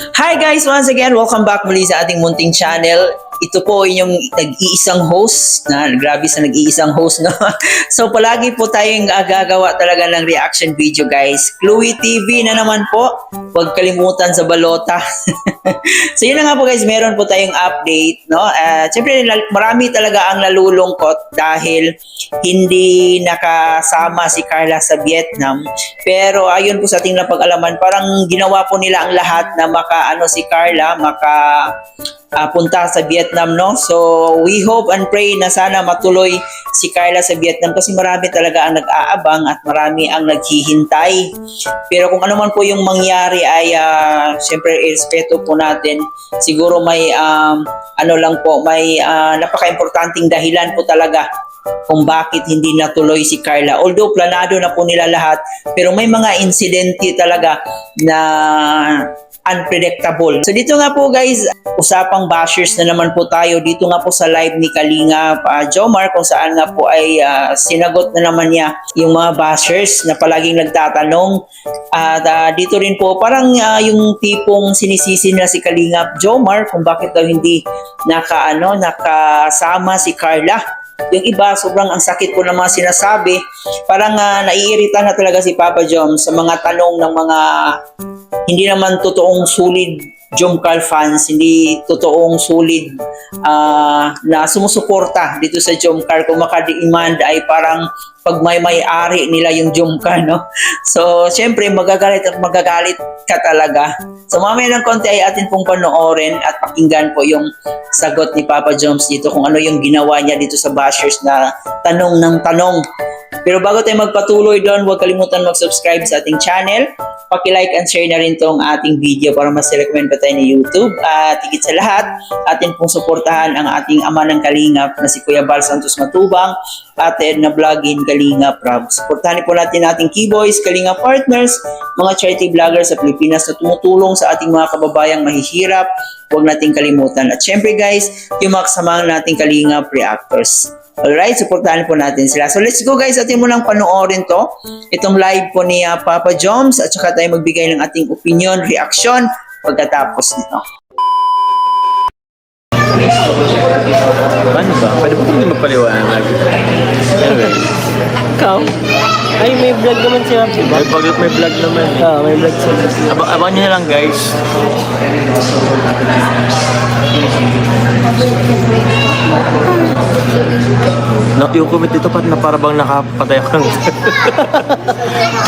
Hi guys! Once again, welcome back muli sa ating munting channel. Ito po inyong nag-iisang host grabe sa nag-iisang host, no? So palagi po tayong gagawa talaga ng reaction video, guys. Chloe TV na naman po. Huwag kalimutan sa balota. So yun na nga po, guys, meron po tayong update, no? Siyempre marami talaga ang nalulungkot dahil hindi nakasama si Carla sa Vietnam. Pero ayon po sa ating napag-alaman, parang ginawa po nila ang lahat na si Carla punta sa Vietnam, no? So we hope and pray na sana matuloy si Carla sa Vietnam kasi marami talaga ang nag-aabang at marami ang naghihintay. Pero kung ano man po yung mangyari ay siyempre irespeto po natin. Siguro may napaka-importanting dahilan po talaga kung bakit hindi natuloy si Carla. Although planado na po nila lahat, pero may mga insidente talaga na unpredictable. So dito nga po, guys, usapang bashers na naman po tayo dito nga po sa live ni Kalinga Jomar, kung saan nga po ay sinagot na naman niya yung mga bashers na palaging nagtatanong. At dito rin po parang yung tipong sinisisi nila si Kalinga Jomar kung bakit daw hindi nakasama si Carla. Yung iba, sobrang ang sakit po ng mga sinasabi. Parang naiirita na talaga si Papa Jom sa mga tanong ng mga hindi naman totoong solid Jomcar fans, hindi totoong solid na sumusuporta dito sa Jomcar. Kung maka-demand ay parang pag may-ari nila yung Jomcar, no? So, syempre, magagalit ka talaga. So, mamaya ng konti ay atin pong panoorin at pakinggan po yung sagot ni Papa Joms dito kung ano yung ginawa niya dito sa bashers na tanong ng tanong. Pero bago tayo magpatuloy doon, huwag kalimutan mag-subscribe sa ating channel. Paki-like and share na rin tong ating video para mas recommend pa tayo ni YouTube. At higit sa lahat, atin pong suportahan ang ating ama ng Kalingap na si Kuya Bal Santos Matubang, Ate Edna Vlogin, Kalingap Rob. Suportahan po natin ating Keyboys, Kalingap Partners, mga charity vloggers sa Pilipinas na tumutulong sa ating mga kababayang mahihirap. Huwag nating kalimutan. At syempre, guys, yung mga kasamahan nating Kalingap Reactors. Alright, supportahan po natin sila. So let's go, guys, atin mo lang panoorin to. Itong live po ni Papa Joms at saka tayo magbigay ng ating opinion, reaction pagkatapos nito. Ano ba? Pwede ba hindi magpaliwanag? Anyway. Ikaw? Ay, may vlog naman siya, diba? May vlog naman eh. Oo, may vlog siya. Abangan nyo na lang, guys. Yung comment dito na parang nakapatay ako ng...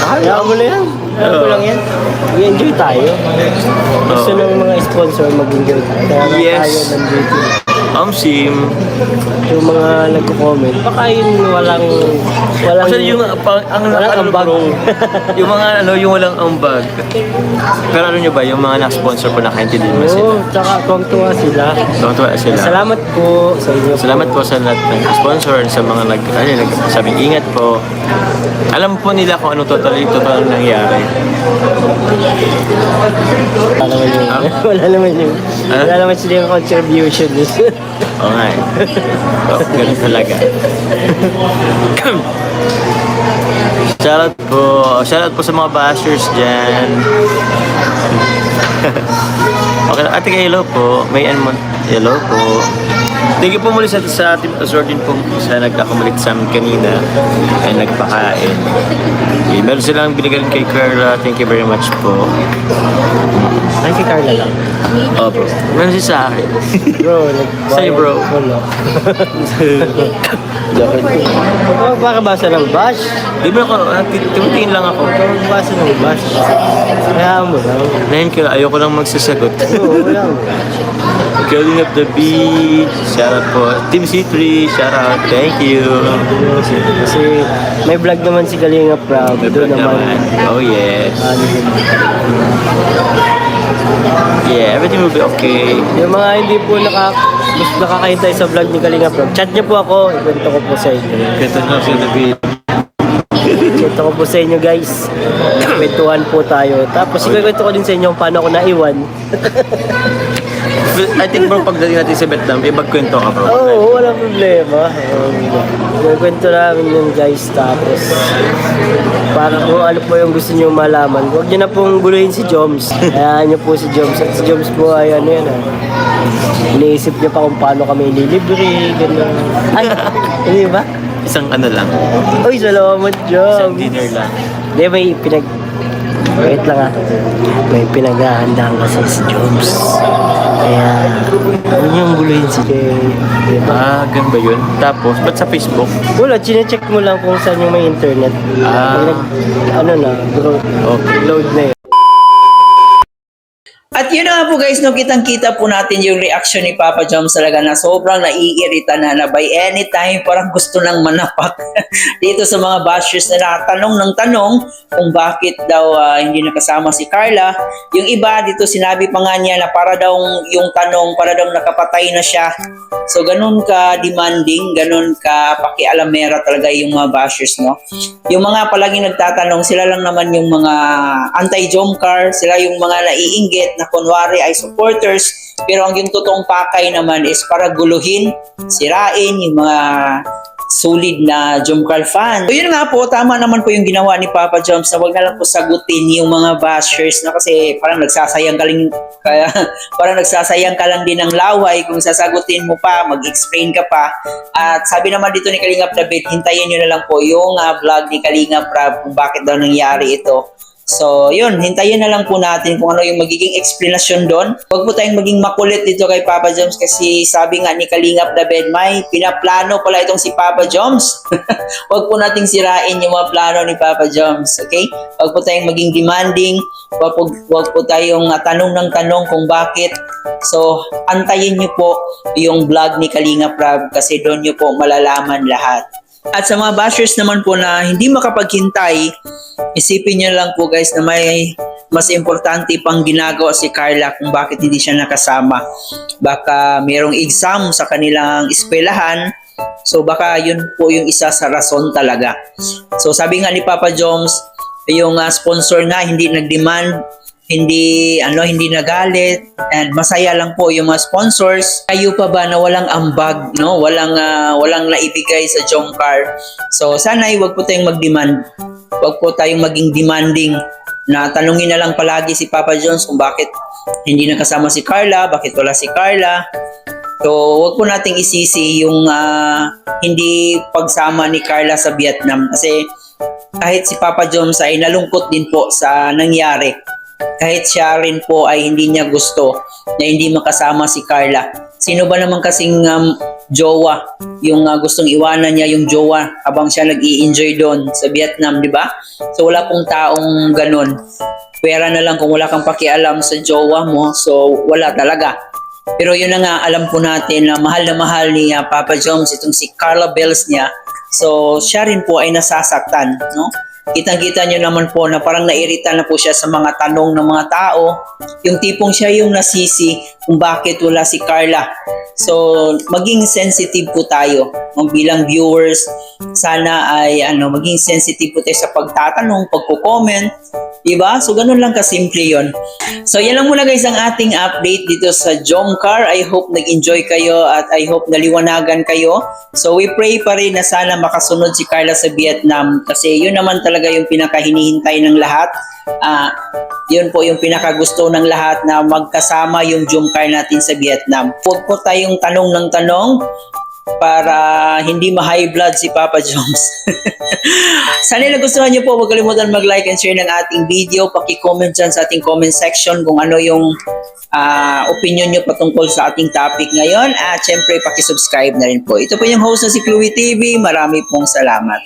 Hayaan mo na yan. Hayaan mo lang yan. I-enjoy tayo. Gusto ng mga sponsor mag-enjoy tayo. Kaya Yes. tayo nandito. Sim. Yung mga nagko-comment, baka yun walang Kasi yung ang ambag. Yung mga yung walang ambag. Pero ano nyo ba, yung mga na-sponsor po nakaintindi mo sila? Oo, tsaka tuwang-tuwa sila. Tuwa sila. Salamat po sa inyo. Salamat po sa lahat ng sponsor, sa mga nagsabing ingat po. Alam po nila kung anong total nangyari. Wala naman sila yung contribution. Oo nga eh. Ganun talaga. Shoutout po sa mga bashers dyan. Okay, ate hello po. Hello po. Thank you po muli sa Team Azor din po sa nagkakamalit sa amin kanina ay nagpakain. Okay, meron silang binigyan kay Carla. Thank you very much po. Ay, si Carla lang. Oh bro, meron siya sa akin. Bro, Sa'yo bro. Wala. Baka basa ng bash. Di ba ako, tumutingin lang ako. Basa ng bash. Kaya mo lang. Ngayon ko, ayoko lang magsasagot. Oo, wala mo. Calling up the beach. Shout out po. Team C3, shout out. Thank you. Kasi may vlog naman si Kalinga Prab. May vlog naman. Oh yes. Yeah, everything will be okay. Yung mga hindi po nakakahintay sa vlog ni Kalinga Prab, chat niyo po ako. Ikwento ko po sa inyo. Kento na si David. Ikwento ko po sa inyo, guys. Kwentuhan po tayo. Tapos ikwento ko din sa inyo paano ako naiwan. I think bro, pagdating natin sa Vietnam, ibagkwento ka bro. Oo, walang problema. Kwento namin yun guys, tapos para kung ano po yung gusto nyo malaman, huwag nyo na pong guluhin si Joms. Hayaan nyo po si Joms. At si Joms po ay ano yan iniisip niya pa kung paano kami ililibre, gano'n. Ay, hindi ba? Isang ano lang, Uy, salamat isang Joms. dinner lang. Hindi, wait lang may pinaghahandaan kasi si Joms. Kaya, ano yung guluhin si Jay? Diba? Ah, ganun ba yun? Tapos, ba't sa Facebook? Wala, chinecheck mo lang kung saan yung may internet. Ah. Ano na, bro, Okay. load na yun. At yun na nga po guys, no, kitang-kita po natin yung reaction ni Papa Joms talaga na sobrang naiirita na by any time parang gusto nang manapak dito sa mga bashers na nakatanong ng tanong kung bakit daw hindi nakasama si Carla. Yung iba dito sinabi pa nga niya na para daw yung tanong, para daw nakapatay na siya. So ganun ka demanding, ganun ka pakialamera talaga yung mga bashers, no? Yung mga palaging nagtatanong, sila lang naman yung mga anti-Jomcar, sila yung mga naiinggit na kunwari ay supporters, pero ang yung totoong pakay naman is para guluhin, sirain yung mga solid na Jomcar fan. So yun nga po, tama naman po yung ginawa ni Papa Joms na wag na lang po sagutin yung mga bashers na kasi parang nagsasayang ka lang, kaya parang nagsasayang ka lang din ng laway kung sasagutin mo pa, mag-explain ka pa. At sabi naman dito ni Kalingap David, hintayin nyo na lang po yung vlog ni Kalingap Rab kung bakit daw nangyari ito. So, yun, hintayin na lang po natin kung ano yung magiging explanation doon. Huwag po tayong maging makulit dito kay Papa Joms kasi sabi nga ni Kalingap David, may pinaplano pala itong si Papa Joms. Huwag po nating sirain yung mga plano ni Papa Joms, okay? Huwag po tayong maging demanding, huwag po tayong tanong ng tanong kung bakit. So, antayin nyo po yung vlog ni Kalingap Rab kasi doon nyo po malalaman lahat. At sa mga bashers naman po na hindi makapaghintay, isipin nyo lang po guys na may mas importante pang ginagawa si Carla kung bakit hindi siya nakasama. Baka mayroong exam sa kanilang eskwelahan, so baka yun po yung isa sa rason talaga. So sabi nga ni Papa Joms, yung sponsor nga hindi nag-demand, hindi nagalit, and masaya lang po yung mga sponsors. Kayo pa ba na walang ambag, no? Walang naibigay sa Jomcar. So sana wag po tayong mag-demand. Wag po tayong maging demanding na tanungin na lang palagi si Papa Joms kung bakit hindi nakasama si Carla, bakit wala si Carla. So wag po nating isisi yung hindi pagsama ni Carla sa Vietnam kasi kahit si Papa Joms ay nalungkot din po sa nangyari. Kahit siya rin po ay hindi niya gusto na hindi makasama si Carla. Sino ba naman kasing jowa yung gustong iwanan niya yung jowa habang siya nag-i-enjoy doon sa Vietnam, di ba? So wala pong taong ganun. Pera na lang kung wala kang pakialam sa jowa mo, so wala talaga. Pero yun na nga, alam po natin na mahal ni Papa Joms itong si Carla Bells niya. So siya rin po ay nasasaktan, no? Kitang-kita nyo naman po na parang nairita na po siya sa mga tanong ng mga tao. Yung tipong siya yung nasisi kung bakit wala si Carla. So, maging sensitive po tayo bilang viewers. Sana ay maging sensitive po tayo sa pagtatanong, pagko-comment. Diba? So, ganun lang kasimple yon. So, yan lang muna guys ang ating update dito sa Jomcar. I hope nag-enjoy kayo at I hope naliwanagan kayo. So, we pray pa rin na sana makasunod si Carla sa Vietnam kasi yun naman talaga yung pinakahinihintay ng lahat. Yun po yung pinakagusto ng lahat na magkasama yung Jomcar natin sa Vietnam. Huwag po tayong tanong ng tanong para hindi ma-high blood si Papa Joms. Sana nagustuhan niyo po, huwag kalimutan mag-like and share ng ating video. Paki-comment dyan sa ating comment section kung ano yung opinion niyo patungkol sa ating topic ngayon. At syempre, paki-subscribe na rin po. Ito po yung host na si Chloe TV. Marami pong salamat.